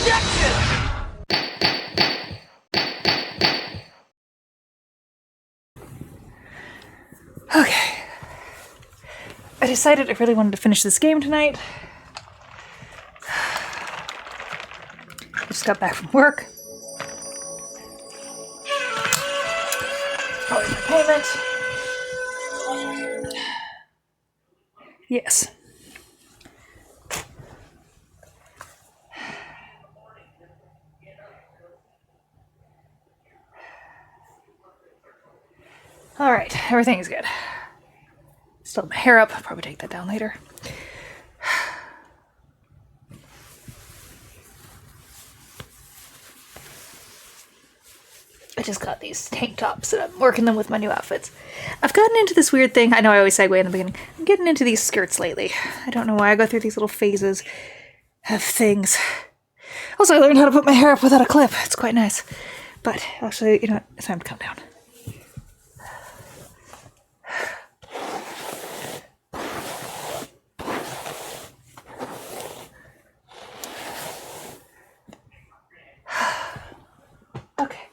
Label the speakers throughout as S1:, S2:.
S1: OBJECTION!
S2: Okay. I decided I really wanted to finish this game tonight. I just got back from work. Probably my payment. Yes. Alright, everything's good. Still have my hair up. I'll probably take that down later. I just got these tank tops and I'm working them with my new outfits. I've gotten into this weird thing. I know I always segue in the beginning. I'm getting into these skirts lately. I don't know why. I go through these little phases of things. Also, I learned how to put my hair up without a clip. It's quite nice. But actually, you know what? It's time to calm down. Okay.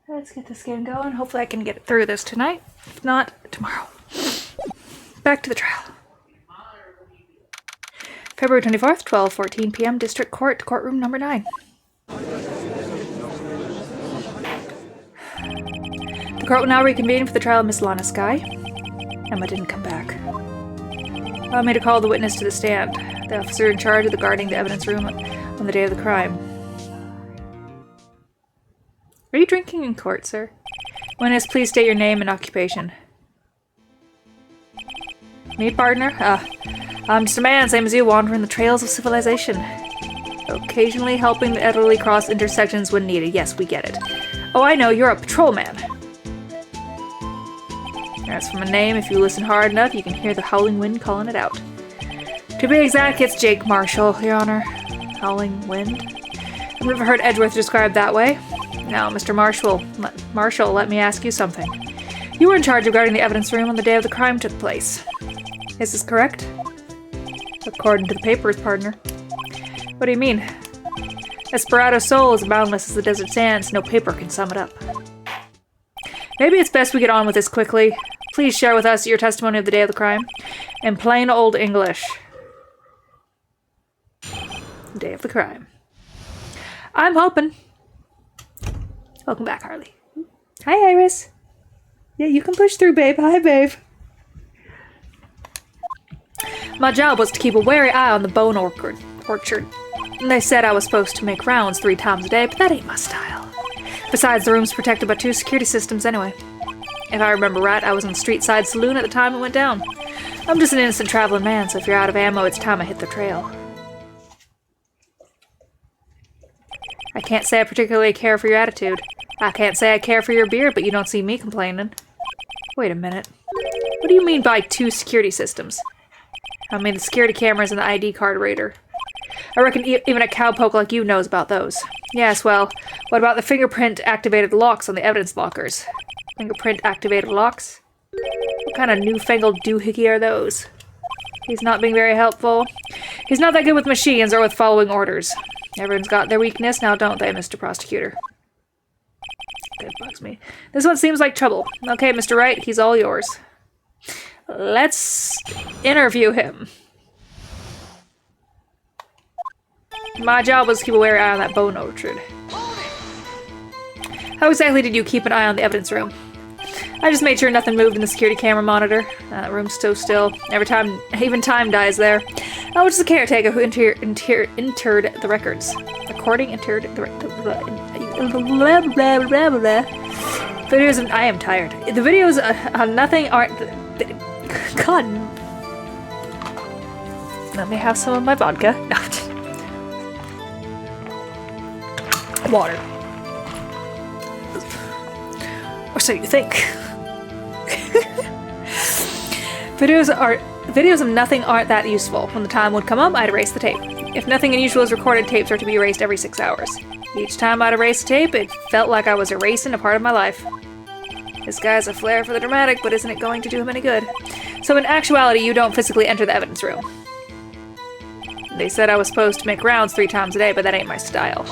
S2: Let's get this game going. Hopefully I can get it through this tonight. If not, tomorrow. Back to the trial. February 24th, 12:14 p.m. District Court, courtroom number 9. The court will now reconvene for the trial of Miss Lana Skye. Emma didn't come back. Allow me to call the witness to the stand. The officer in charge of guarding the evidence room on the day of the crime. Are you drinking in court, sir? Witness, please state your name and occupation. Me, partner? I'm just a man, same as you, wandering the trails of civilization. Occasionally helping the elderly cross intersections when needed. Yes, we get it. Oh, I know, you're a patrolman. As for my name, if you listen hard enough, you can hear the howling wind calling it out. To be exact, it's Jake Marshall, Your Honor. Howling wind? I've never heard Edgeworth described that way. Now, Mr. Marshall, let me ask you something. You were in charge of guarding the evidence room on the day of the crime took place. Is this correct? According to the papers, partner. What do you mean? Esperado's soul is boundless as the desert sands. No paper can sum it up. Maybe it's best we get on with this quickly. Please share with us your testimony of the day of the crime. In plain old English. The day of the crime. I'm hoping. Welcome back, Harley. Hi, Iris. Yeah, you can push through, babe. Hi, babe. My job was to keep a wary eye on the bone orchard. They said I was supposed to make rounds 3 times a day, but that ain't my style. Besides, the room's protected by 2 security systems anyway. If I remember right, I was in the street side saloon at the time it went down. I'm just an innocent traveling man, so if you're out of ammo, it's time I hit the trail. I can't say I particularly care for your attitude. I can't say I care for your beard, but you don't see me complaining. Wait a minute. What do you mean by 2 security systems? I mean the security cameras and the ID card reader. I reckon even a cowpoke like you knows about those. Yes, well, what about the fingerprint-activated locks on the evidence lockers? Fingerprint-activated locks? What kind of newfangled doohickey are those? He's not being very helpful. He's not that good with machines or with following orders. Everyone's got their weakness now, don't they, Mr. Prosecutor? That bugs me. This one seems like trouble. Okay, Mr. Wright, he's all yours. Let's interview him. My job was to keep a wary eye on that bone orchard. How exactly did you keep an eye on the evidence room? I just made sure nothing moved in the security camera monitor. That room's so still. Even time dies there. I was just a caretaker who entered the records. Videos. I am tired. The videos on nothing aren't. God. Let me have some of my vodka. No. Water. Or so you think. Videos of nothing aren't that useful. When the time would come up, I'd erase the tape. If nothing unusual is recorded, tapes are to be erased every 6 hours. Each time I'd erase a tape, it felt like I was erasing a part of my life. This guy has a flair for the dramatic, but isn't it going to do him any good? So in actuality, you don't physically enter the evidence room. They said I was supposed to make rounds 3 times a day, but that ain't my style.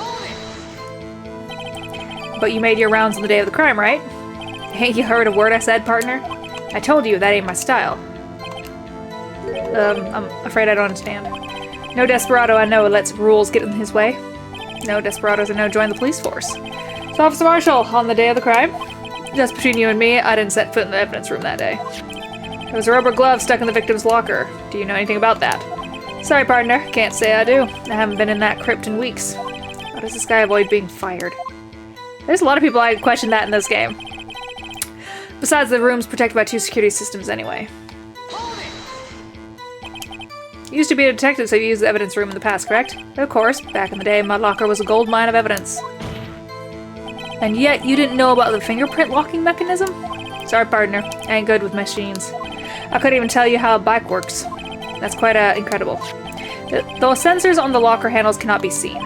S2: But you made your rounds on the day of the crime, right? Ain't you heard a word I said, partner? I told you that ain't my style. I'm afraid I don't understand. No desperado I know lets rules get in his way. No desperados I know join the police force. So, Officer Marshall, on the day of the crime? Just between you and me, I didn't set foot in the evidence room that day. There was a rubber glove stuck in the victim's locker. Do you know anything about that? Sorry, partner. Can't say I do. I haven't been in that crypt in weeks. How does this guy avoid being fired? There's a lot of people I question that in this game. Besides, the room's protected by 2 security systems anyway. You used to be a detective, so you used the evidence room in the past, correct? Of course. Back in the day, my locker was a gold mine of evidence. And yet, you didn't know about the fingerprint locking mechanism? Sorry, partner. I ain't good with machines. I couldn't even tell you how a bike works. That's quite incredible. The sensors on the locker handles cannot be seen.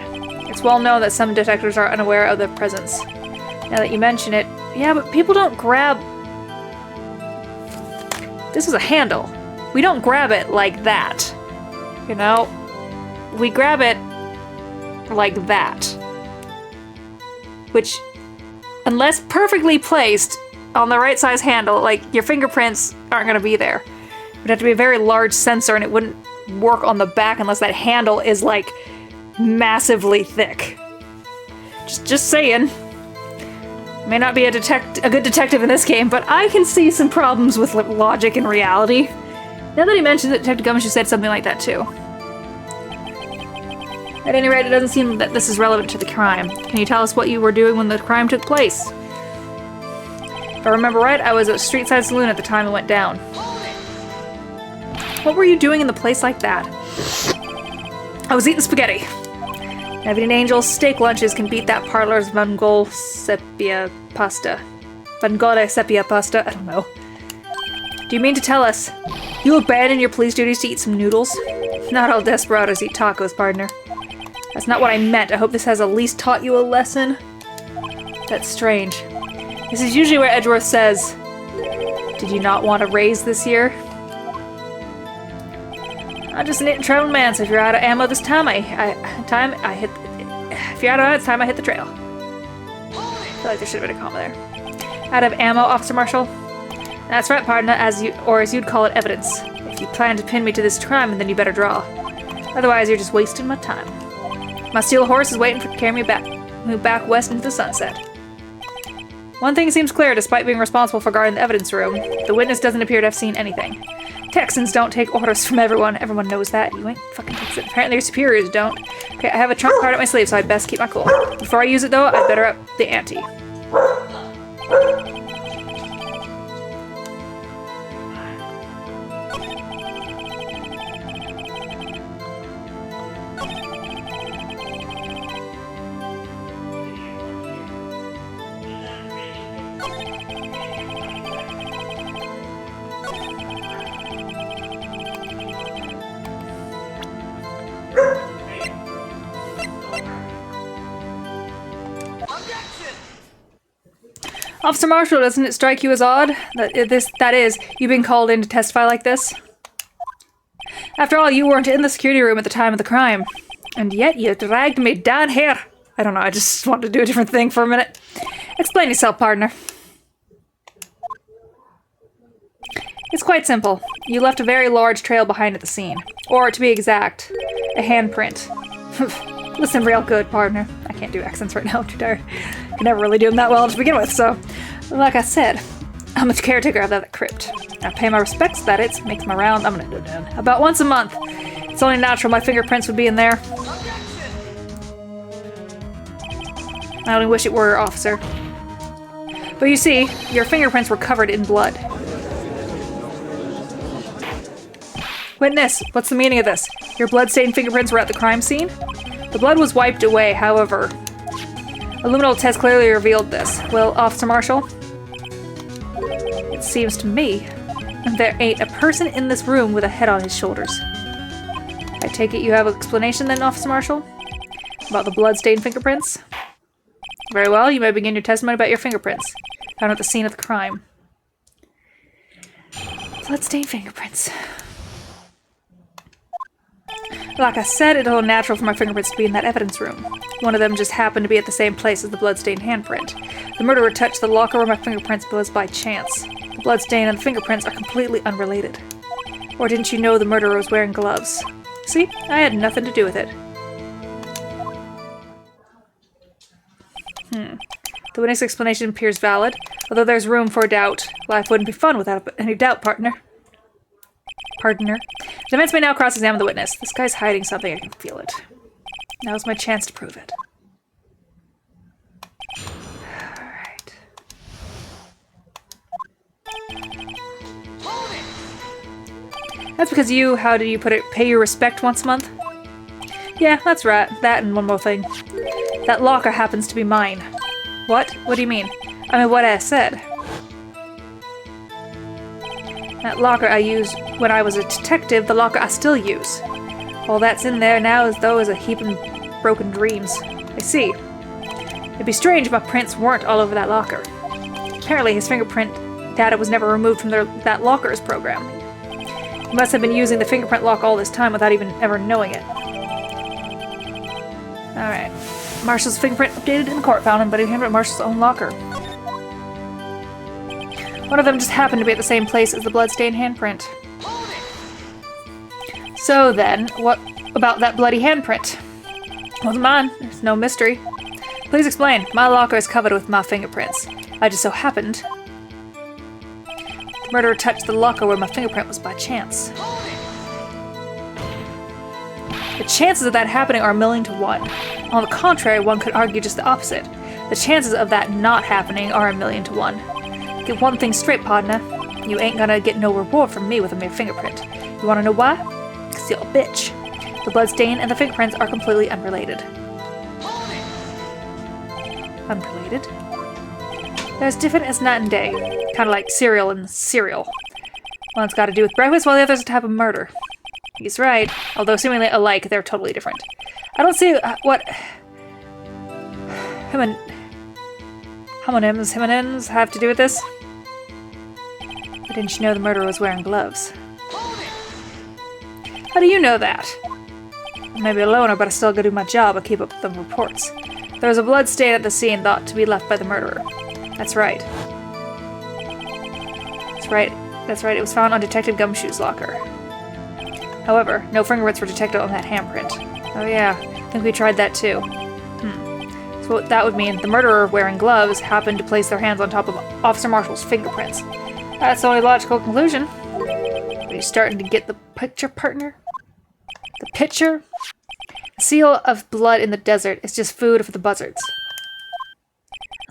S2: It's well known that some detectives are unaware of their presence. Now that you mention it, yeah, but people don't grab... This is a handle. We don't grab it like that. You know? We grab it like that. Which, unless perfectly placed on the right size handle, like, your fingerprints aren't going to be there. It would have to be a very large sensor, and it wouldn't work on the back unless that handle is, like, massively thick. Just saying. May not be a good detective in this game, but I can see some problems with logic and reality. Now that he mentions it, Detective Gumshoe said something like that too. At any rate, it doesn't seem that this is relevant to the crime. Can you tell us what you were doing when the crime took place? If I remember right, I was at a street-side saloon at the time it went down. What were you doing in the place like that? I was eating spaghetti. Having an angel's steak lunches can beat that parlor's Vongole sepia pasta. Vongole sepia pasta? I don't know. Do you mean to tell us you abandoned your police duties to eat some noodles? Not all desperados eat tacos, partner. That's not what I meant. I hope this has at least taught you a lesson. That's strange. This is usually where Edgeworth says, "Did you not want a raise this year?" I'm just an it and traveling man, so if you're out of ammo this time, I hit the trail. I feel like there should have been a comma there. Out of ammo, Officer Marshall? That's right, partner, as you'd call it, evidence. If you plan to pin me to this crime, then you better draw. Otherwise, you're just wasting my time. My steel horse is waiting to carry me back west into the sunset. One thing seems clear, despite being responsible for guarding the evidence room. The witness doesn't appear to have seen anything. Texans don't take orders from everyone. Everyone knows that. You ain't fucking Texan. Apparently your superiors don't. Okay, I have a trump card up my sleeve, so I'd best keep my cool. Before I use it, though, I'd better up the ante. Officer Marshall, doesn't it strike you as odd that is, you've been called in to testify like this? After all, you weren't in the security room at the time of the crime. And yet you dragged me down here. I don't know, I just wanted to do a different thing for a minute. Explain yourself, partner. It's quite simple. You left a very large trail behind at the scene. Or, to be exact, a handprint. Listen real good, partner. I can't do accents right now, I'm too tired. I can never really do them that well to begin with, so... Like I said, I'm the caretaker of that crypt. I pay my respects that it makes my round, I'm gonna do it down, about once a month. It's only natural my fingerprints would be in there. I only wish it were, officer. But you see, your fingerprints were covered in blood. Witness, what's the meaning of this? Your blood-stained fingerprints were at the crime scene? The blood was wiped away, however. A luminal test clearly revealed this. Well, Officer Marshall? It seems to me there ain't a person in this room with a head on his shoulders. I take it you have an explanation then, Officer Marshall? About the blood-stained fingerprints? Very well, you may begin your testimony about your fingerprints. Found at the scene of the crime. Blood-stained fingerprints. Like I said, it's all natural for my fingerprints to be in that evidence room. One of them just happened to be at the same place as the bloodstained handprint. The murderer touched the locker where my fingerprints was by chance. The bloodstain and the fingerprints are completely unrelated. Or didn't you know the murderer was wearing gloves? See? I had nothing to do with it. The witness explanation appears valid, although there's room for doubt. Life wouldn't be fun without any doubt, partner. The defense may now cross-examine the witness. This guy's hiding something, I can feel it. Now's my chance to prove it. Alright. That's because you, how did you put it, pay your respect once a month? Yeah, that's right. That and one more thing. That locker happens to be mine. What? What do you mean? I mean, what I said. That locker I used when I was a detective, the locker I still use. All that's in there now is though is a heap of broken dreams. I see. It'd be strange if my prints weren't all over that locker. Apparently his fingerprint data was never removed from that locker's program. He must have been using the fingerprint lock all this time without even ever knowing it. Alright. Marshall's fingerprint updated in the court found him, but he handled Marshall's own locker. One of them just happened to be at the same place as the bloodstained handprint. So then, what about that bloody handprint? Wasn't mine. There's no mystery. Please explain. My locker is covered with my fingerprints. I just so happened. The murderer touched the locker where my fingerprint was by chance. The chances of that happening are 1,000,000 to 1. On the contrary, one could argue just the opposite. The chances of that not happening are 1,000,000 to 1. Get one thing straight, partner. You ain't gonna get no reward from me with a mere fingerprint. You wanna know why? Because you're a bitch. The bloodstain and the fingerprints are completely unrelated. Unrelated? They're as different as night and day. Kinda like cereal and cereal. One's got to do with breakfast while the other's a type of murder. He's right. Although seemingly alike, they're totally different. I don't see what homonyms have to do with this. But didn't you know the murderer was wearing gloves? How do you know that? I may be a loner, but I still gotta do my job. I keep up the reports. There was a blood stain at the scene thought to be left by the murderer. That's right. That's right. It was found on Detective Gumshoe's locker. However, no fingerprints were detected on that handprint. Oh yeah, I think we tried that too. So what that would mean, the murderer wearing gloves happened to place their hands on top of Officer Marshall's fingerprints. That's the only logical conclusion. Are you starting to get the picture, partner? The picture? A seal of blood in the desert is just food for the buzzards.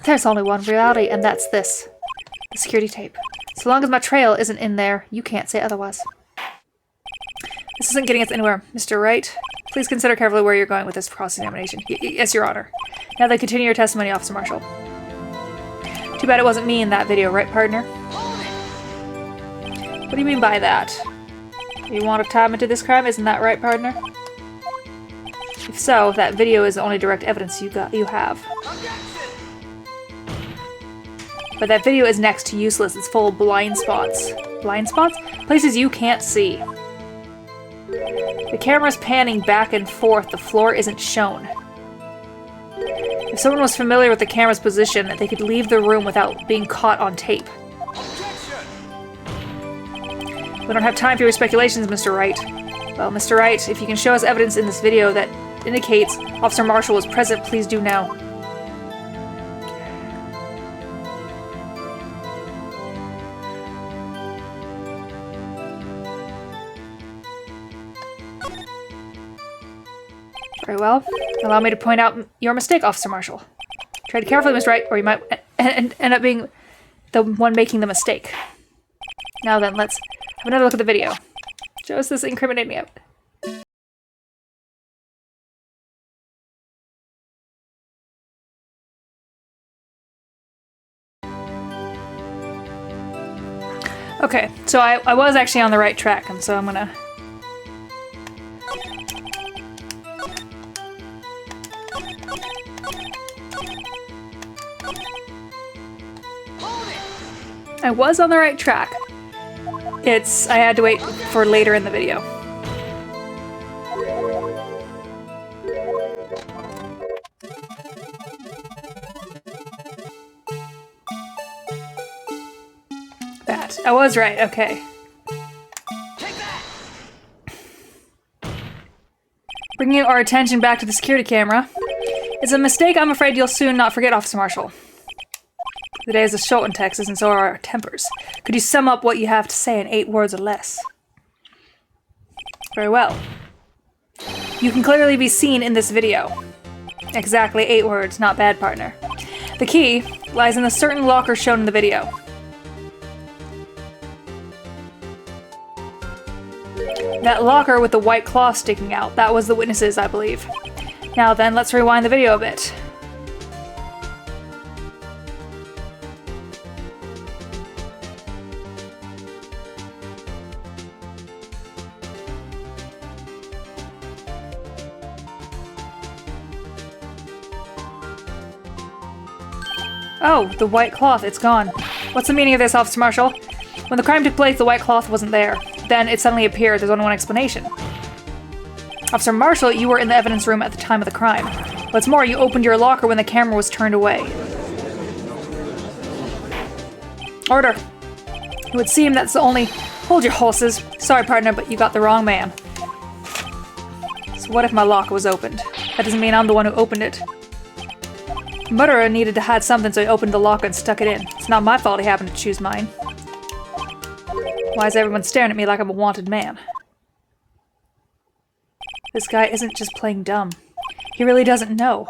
S2: There's only one reality, and that's this. The security tape. So long as my trail isn't in there, you can't say otherwise. This isn't getting us anywhere, Mr. Wright. Please consider carefully where you're going with this cross-examination. Yes, Your Honor. Now then, continue your testimony, Officer Marshall. Too bad it wasn't me in that video, right, partner? What do you mean by that? You want to tie him into this crime, isn't that right, partner? If so, that video is the only direct evidence you have. But that video is next to useless. It's full of blind spots. Blind spots? Places you can't see. The camera's panning back and forth. The floor isn't shown. If someone was familiar with the camera's position, they could leave the room without being caught on tape. We don't have time for your speculations, Mr. Wright. Well, Mr. Wright, if you can show us evidence in this video that indicates Officer Marshall was present, please do now. Very well. Allow me to point out your mistake, Officer Marshall. Tread carefully, Mr. Wright, or you might end up being the one making the mistake. Now then, let's have another look at the video. Show us this incriminating out. Okay, so I was actually on the right track, and so I'm gonna... I was on the right track. I had to wait for later in the video. I was right, okay. Bringing our attention back to the security camera. It's a mistake I'm afraid you'll soon not forget, Officer Marshall. The day is a short in Texas, and so are our tempers. Could you sum up what you have to say in 8 words or less? Very well. You can clearly be seen in this video. Exactly 8 words, not bad, partner. The key lies in a certain locker shown in the video. That locker with the white cloth sticking out, that was the witnesses, I believe. Now then, let's rewind the video a bit. Oh, the white cloth, it's gone. What's the meaning of this, Officer Marshall? When the crime took place, the white cloth wasn't there. Then it suddenly appeared. There's only one explanation. Officer Marshall, you were in the evidence room at the time of the crime. What's more, you opened your locker when the camera was turned away. Order. It would seem that's the only... Hold your horses. Sorry, partner, but you got the wrong man. So what if my locker was opened? That doesn't mean I'm the one who opened it. The murderer needed to hide something, so he opened the locker and stuck it in. It's not my fault he happened to choose mine. Why is everyone staring at me like I'm a wanted man? This guy isn't just playing dumb. He really doesn't know.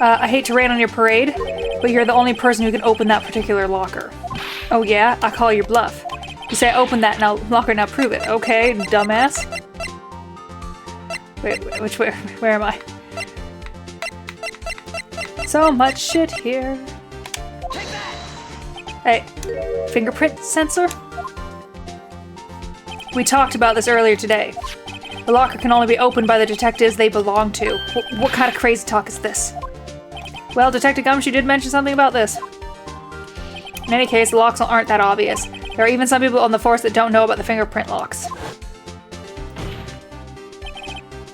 S2: I hate to rain on your parade, but you're the only person who can open that particular locker. Oh yeah? I call your bluff. You say I opened that locker, now prove it. Okay, dumbass. Wait, where am I? So much shit here. Hey, fingerprint sensor? We talked about this earlier today. The locker can only be opened by the detectives they belong to. What kind of crazy talk is this? Well, Detective Gumshoe did mention something about this. In any case, the locks aren't that obvious. There are even some people on the force that don't know about the fingerprint locks.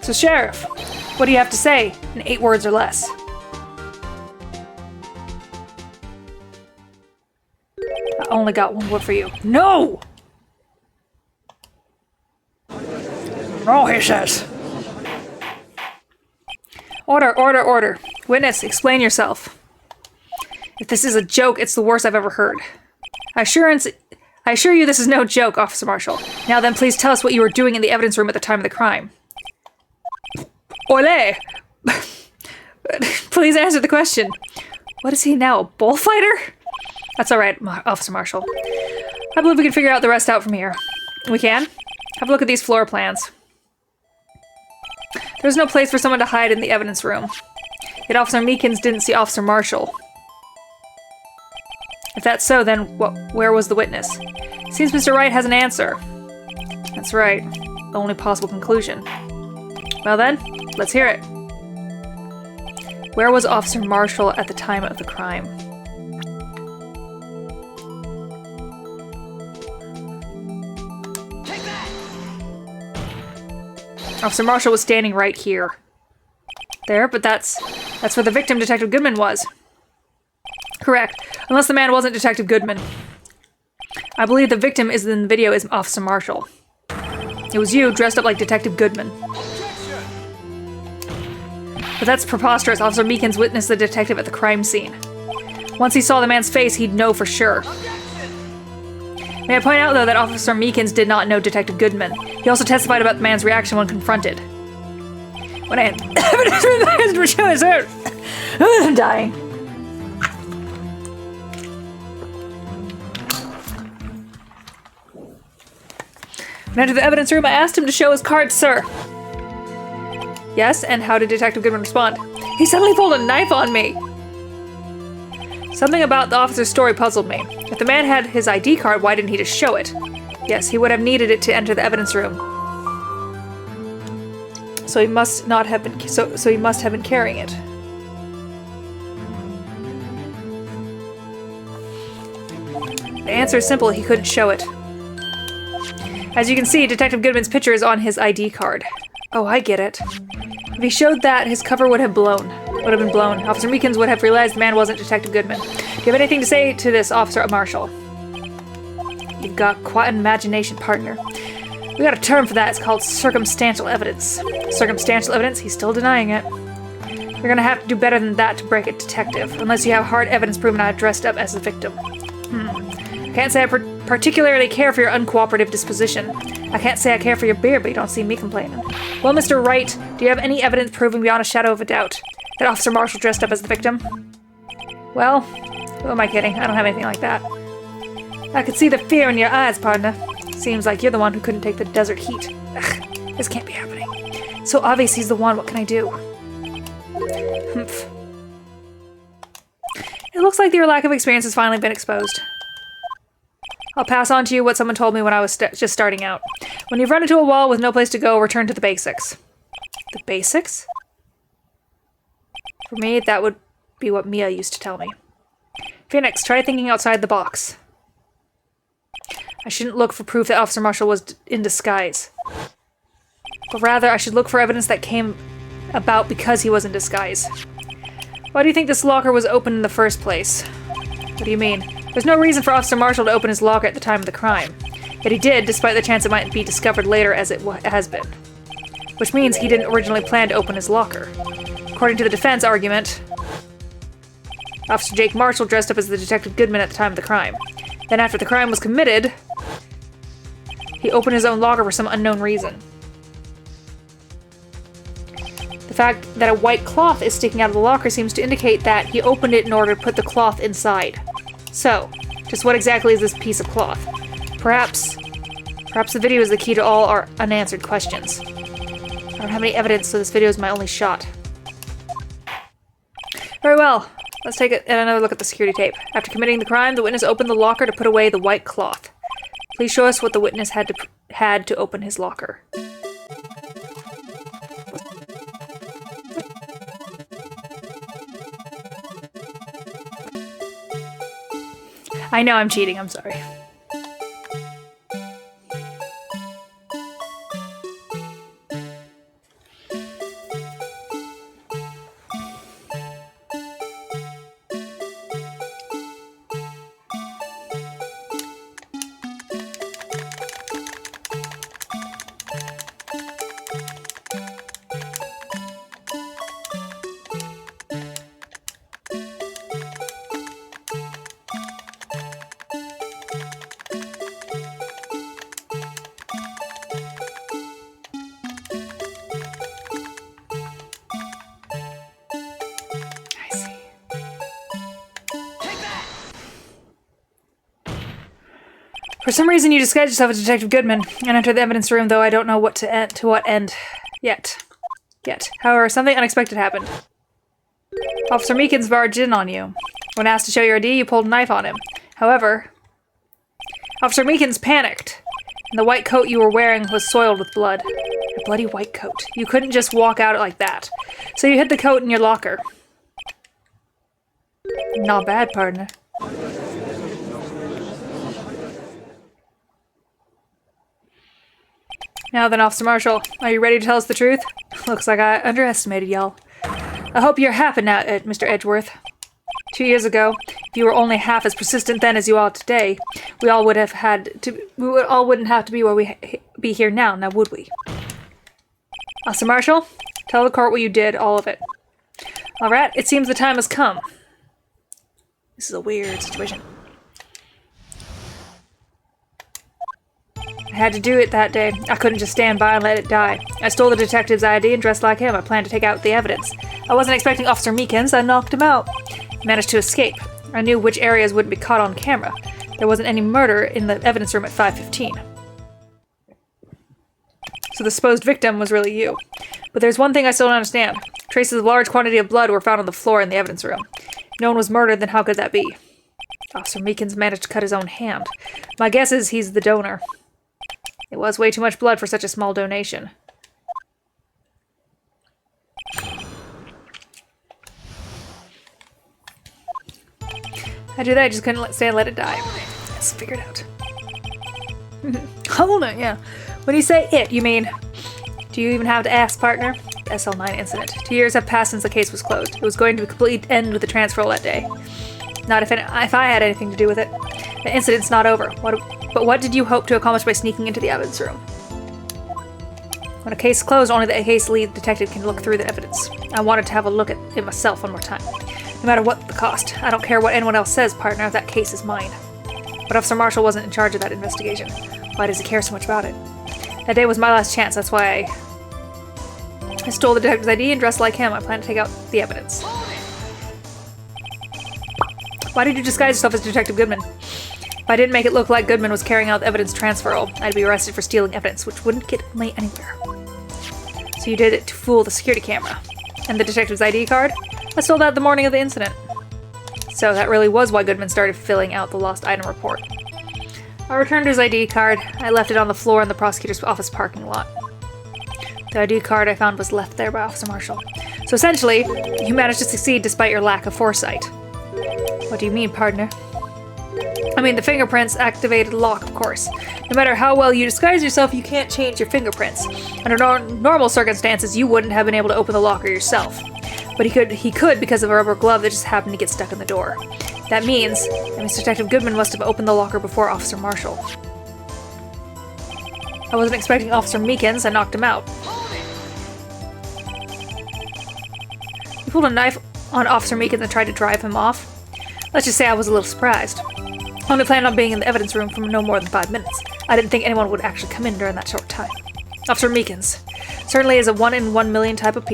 S2: So, Sheriff, what do you have to say in 8 words or less? I only got 1 word for you. No! No, he says. Order, order, order. Witness, explain yourself. If this is a joke, it's the worst I've ever heard. I assure you this is no joke, Officer Marshall. Now then, please tell us what you were doing in the evidence room at the time of the crime. Ole! Please answer the question. What is he now, a bullfighter? That's alright, Officer Marshall. I believe we can figure out the rest out from here. We can? Have a look at these floor plans. There's no place for someone to hide in the evidence room. Yet Officer Meekins didn't see Officer Marshall. If that's so, then where was the witness? Seems Mr. Wright has an answer. That's right. The only possible conclusion. Well then, let's hear it. Where was Officer Marshall at the time of the crime? Officer Marshall was standing right here. There, but that's where the victim, Detective Goodman, was. Correct. Unless the man wasn't Detective Goodman. I believe the victim in the video is Officer Marshall. It was you, dressed up like Detective Goodman. But that's preposterous. Officer Meekins witnessed the detective at the crime scene. Once he saw the man's face, he'd know for sure. May I point out, though, that Officer Meekins did not know Detective Goodman. He also testified about the man's reaction when confronted. When I had evidence for the man's show his hair. I'm dying. When I entered the evidence room, I asked him to show his card, sir. Yes, and how did Detective Goodman respond? He suddenly pulled a knife on me. Something about the officer's story puzzled me. If the man had his ID card, why didn't he just show it? Yes, he would have needed it to enter the evidence room. So he must not have been. So he must have been carrying it. The answer is simple. He couldn't show it. As you can see, Detective Goodman's picture is on his ID card. Oh, I get it. If he showed that, his cover would have been blown. Officer Meekins would have realized the man wasn't Detective Goodman. Do you have anything to say to this, Officer Marshall? You've got quite an imagination, partner. We got a term for that. It's called circumstantial evidence. Circumstantial evidence? He's still denying it. You're gonna have to do better than that to break it, detective. Unless you have hard evidence proving I dressed up as the victim. I can't say I particularly care for your uncooperative disposition. I can't say I care for your beard, but you don't see me complaining. Well, Mr. Wright, do you have any evidence proving beyond a shadow of a doubt that Officer Marshall dressed up as the victim? Well, who am I kidding? I don't have anything like that. I could see the fear in your eyes, partner. Seems like you're the one who couldn't take the desert heat. Ugh, this can't be happening. So obvious he's the one. What can I do? Humph. It looks like your lack of experience has finally been exposed. I'll pass on to you what someone told me when I was just starting out. When you've run into a wall with no place to go, return to the basics. The basics? For me, that would be what Mia used to tell me. Phoenix, try thinking outside the box. I shouldn't look for proof that Officer Marshall was in disguise. But rather, I should look for evidence that came about because he was in disguise. Why do you think this locker was open in the first place? What do you mean? There's no reason for Officer Marshall to open his locker at the time of the crime. Yet he did, despite the chance it might be discovered later as it has been. Which means he didn't originally plan to open his locker. According to the defense argument, Officer Jake Marshall dressed up as the Detective Goodman at the time of the crime. Then after the crime was committed, he opened his own locker for some unknown reason. The fact that a white cloth is sticking out of the locker seems to indicate that he opened it in order to put the cloth inside. So, just what exactly is this piece of cloth? Perhaps the video is the key to all our unanswered questions. I don't have any evidence, so this video is my only shot. Very well. Let's take another look at the security tape. After committing the crime, the witness opened the locker to put away the white cloth. Please show us what the witness had to open his locker. I know I'm cheating, I'm sorry. For some reason, you disguised yourself as Detective Goodman and entered the evidence room, though I don't know what end yet. However, something unexpected happened. Officer Meekins barged in on you. When asked to show your ID, you pulled a knife on him. However, Officer Meekins panicked, and the white coat you were wearing was soiled with blood. A bloody white coat. You couldn't just walk out like that. So you hid the coat in your locker. Not bad, partner. Now then, Officer Marshall, are you ready to tell us the truth? Looks like I underestimated y'all. I hope you're happy now, Mr. Edgeworth. 2 years ago, if you were only half as persistent then as you are today, we all wouldn't have to be where we be here now would we? Officer Marshall, tell the court what you did, all of it. All right, it seems the time has come. This is a weird situation. I had to do it that day. I couldn't just stand by and let it die. I stole the detective's ID and dressed like him. I planned to take out the evidence. I wasn't expecting Officer Meekins. I knocked him out. He managed to escape. I knew which areas wouldn't be caught on camera. There wasn't any murder in the evidence room at 5:15. So the supposed victim was really you. But there's one thing I still don't understand. Traces of large quantity of blood were found on the floor in the evidence room. If no one was murdered, then how could that be? Officer Meekins managed to cut his own hand. My guess is he's the donor. It was way too much blood for such a small donation. I do that, I just couldn't stay and let it die. Let's figure it out. Hold on, yeah. When you say it, you mean... Do you even have to ask, partner? The SL9 incident. 2 years have passed since the case was closed. It was going to completely end with the transfer that day. Not if I had anything to do with it. The incident's not over. But what did you hope to accomplish by sneaking into the evidence room? When a case is closed, only the case lead detective can look through the evidence. I wanted to have a look at it myself one more time. No matter what the cost. I don't care what anyone else says, partner. That case is mine. But Officer Marshall wasn't in charge of that investigation. Why does he care so much about it? That day was my last chance. That's why I stole the detective's ID and dressed like him. I plan to take out the evidence. Why did you disguise yourself as Detective Goodman? If I didn't make it look like Goodman was carrying out the evidence transferal, I'd be arrested for stealing evidence, which wouldn't get me anywhere. So you did it to fool the security camera. And the detective's ID card? I stole that the morning of the incident. So that really was why Goodman started filling out the lost item report. I returned his ID card. I left it on the floor in the prosecutor's office parking lot. The ID card I found was left there by Officer Marshall. So essentially, you managed to succeed despite your lack of foresight. What do you mean, partner? I mean, the fingerprints activated the lock, of course. No matter how well you disguise yourself, you can't change your fingerprints. Under normal circumstances, you wouldn't have been able to open the locker yourself. But he could because of a rubber glove that just happened to get stuck in the door. That means Detective Goodman must have opened the locker before Officer Marshall. I wasn't expecting Officer Meekins. I knocked him out. You pulled a knife on Officer Meekins and tried to drive him off? Let's just say I was a little surprised. I only planned on being in the evidence room for no more than 5 minutes. I didn't think anyone would actually come in during that short time. Officer Meekins certainly is a 1 in 1 million type of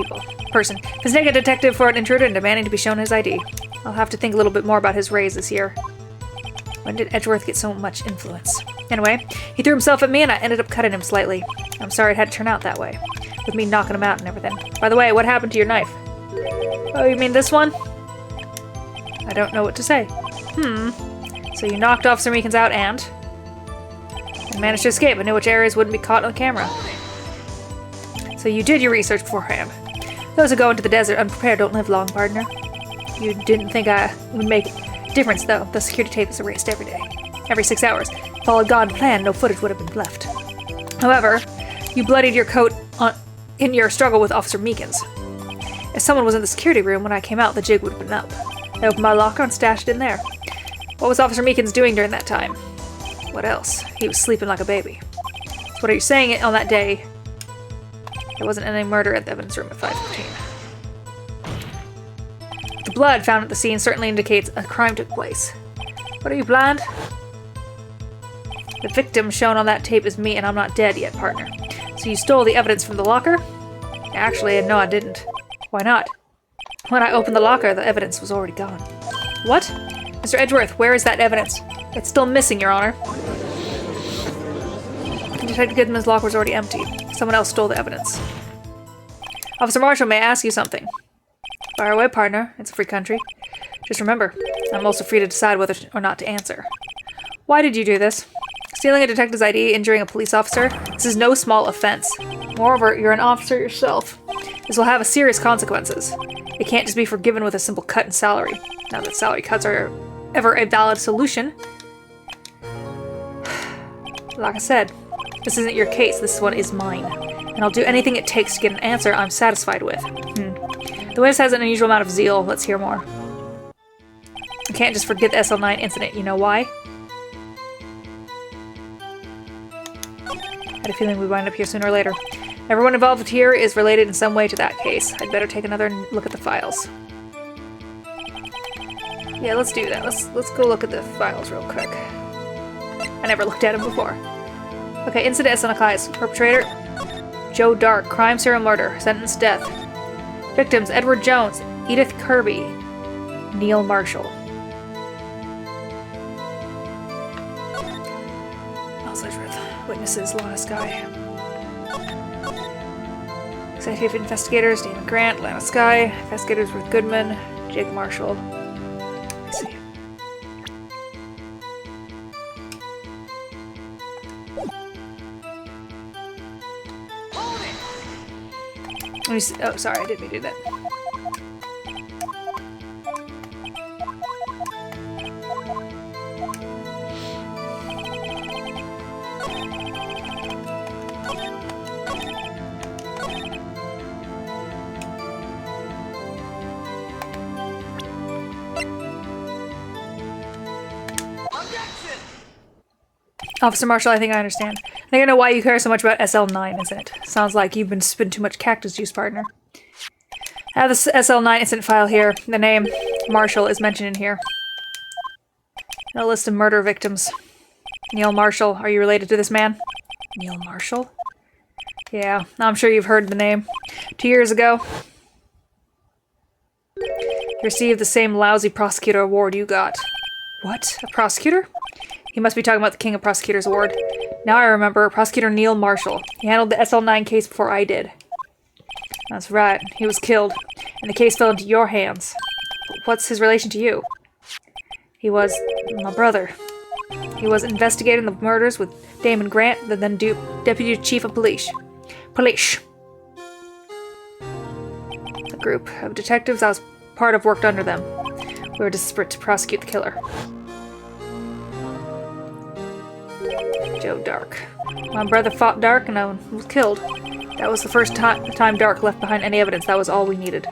S2: person. Mistaking a detective for an intruder and demanding to be shown his ID. I'll have to think a little bit more about his raise this year. When did Edgeworth get so much influence? Anyway, he threw himself at me and I ended up cutting him slightly. I'm sorry it had to turn out that way. With me knocking him out and everything. By the way, what happened to your knife? Oh, you mean this one? I don't know what to say. So you knocked Officer Meekins out and managed to escape. I knew which areas wouldn't be caught on the camera. So you did your research beforehand. Those who go into the desert unprepared don't live long, partner. You didn't think I would make a difference, though. The security tape is erased every day. Every 6 hours. If all had gone to plan, no footage would have been left. However, you bloodied your coat in your struggle with Officer Meekins. If someone was in the security room when I came out, the jig would have been up. I opened my locker and stashed it in there. What was Officer Meekins doing during that time? What else? He was sleeping like a baby. So what are you saying on that day? There wasn't any murder at the evidence room at 5:15. The blood found at the scene certainly indicates a crime took place. What are you, blind? The victim shown on that tape is me and I'm not dead yet, partner. So you stole the evidence from the locker? Actually, no, I didn't. Why not? When I opened the locker, the evidence was already gone. What? Mr. Edgeworth, where is that evidence? It's still missing, Your Honor. Detective Goodman's locker was already empty. Someone else stole the evidence. Officer Marshall, may I ask you something? Fire away, partner. It's a free country. Just remember, I'm also free to decide whether or not to answer. Why did you do this? Stealing a detective's ID, injuring a police officer? This is no small offense. Moreover, you're an officer yourself. This will have serious consequences. It can't just be forgiven with a simple cut in salary. Not that salary cuts are ever a valid solution. Like I said, this isn't your case, this one is mine. And I'll do anything it takes to get an answer I'm satisfied with. The witness has an unusual amount of zeal. Let's hear more. You can't just forget the SL9 incident. You know why? I had a feeling we'd wind up here sooner or later. Everyone involved here is related in some way to that case. I'd better take another look at the files. Yeah, let's do that. Let's go look at the files real quick. I never looked at them before. Okay, incident SNKIs. Perpetrator, Joe Dark. Crime, serial murder. Sentence, death. Victims, Edward Jones, Edith Kirby, Neil Marshall. Witnesses, Lana Sky. Executive investigators, David Grant, Lana Sky. Investigators with Goodman, Jake Marshall. Let's see. Let me see. Oh, sorry, I didn't mean to do that. Officer Marshall, I think I understand. I think I know why you care so much about SL9 incident. Sounds like you've been spitting too much cactus juice, partner. I have this SL9 incident file here. The name Marshall is mentioned in here. A list of murder victims. Neil Marshall, are you related to this man? Neil Marshall? Yeah, I'm sure you've heard the name. 2 years ago, he received the same lousy prosecutor award you got. What? A prosecutor? He must be talking about the King of Prosecutors Award. Now I remember, Prosecutor Neil Marshall. He handled the SL9 case before I did. That's right, he was killed, and the case fell into your hands. What's his relation to you? He was my brother. He was investigating the murders with Damon Grant, the then Deputy Chief of Police. Police. The group of detectives I was part of worked under them. We were desperate to prosecute the killer. Joe Dark. My brother fought Dark and I was killed. That was the first time Dark left behind any evidence. That was all we needed.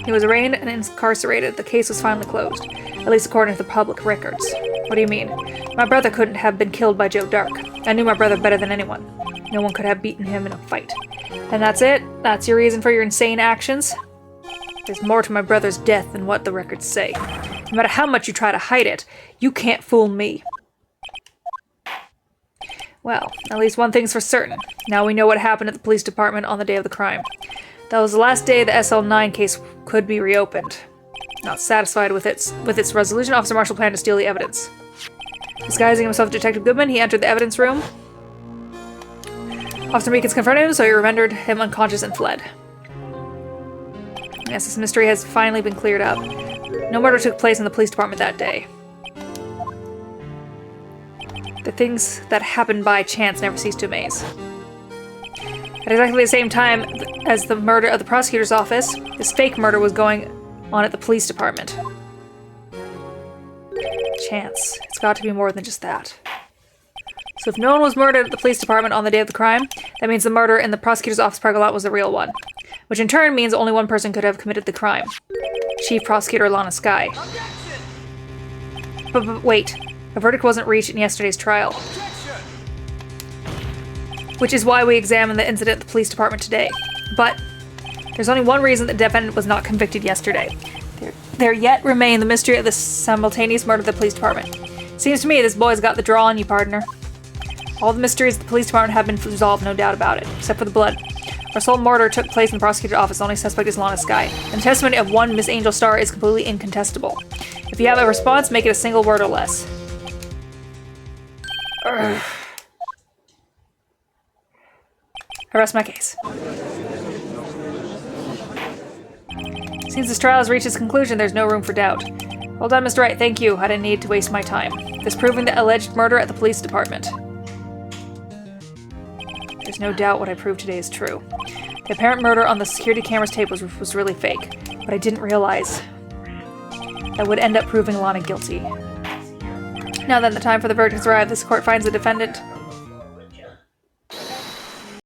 S2: He was arraigned and incarcerated. The case was finally closed. At least according to the public records. What do you mean? My brother couldn't have been killed by Joe Dark. I knew my brother better than anyone. No one could have beaten him in a fight. And that's it? That's your reason for your insane actions? There's more to my brother's death than what the records say. No matter how much you try to hide it, you can't fool me. Well, at least one thing's for certain. Now we know what happened at the police department on the day of the crime. That was the last day the SL9 case could be reopened. Not satisfied with its resolution, Officer Marshall planned to steal the evidence. Disguising himself as Detective Goodman, he entered the evidence room. Officer Meekins confronted him, so he rendered him unconscious and fled. Yes, this mystery has finally been cleared up. No murder took place in the police department that day. The things that happen by chance never cease to amaze. At exactly the same time as the murder of the prosecutor's office, this fake murder was going on at the police department. Chance. It's got to be more than just that. So if no one was murdered at the police department on the day of the crime, that means the murder in the prosecutor's office parking lot was the real one. Which in turn means only one person could have committed the crime. Chief Prosecutor Lana Skye. But wait. A verdict wasn't reached in yesterday's trial. Which is why we examined the incident at the police department today. But there's only one reason the defendant was not convicted yesterday. There yet remain the mystery of the simultaneous murder of the police department. Seems to me this boy's got the draw on you, partner. All the mysteries of the police department have been resolved, no doubt about it, except for the blood. Our sole murder took place in the prosecutor's office. The only suspect is Lana Skye. And the testimony of one Miss Angel Starr is completely incontestable. If you have a response, make it a single word or less. I rest my case. Since this trial has reached its conclusion, there's no room for doubt. Well done, Mr. Wright. Thank you. I didn't need to waste my time. Disproving the alleged murder at the police department. There's no doubt what I proved today is true. The apparent murder on the security camera's tape was really fake, but I didn't realize that would end up proving Lana guilty. Now then, the time for the verdict has arrived. This court finds the defendant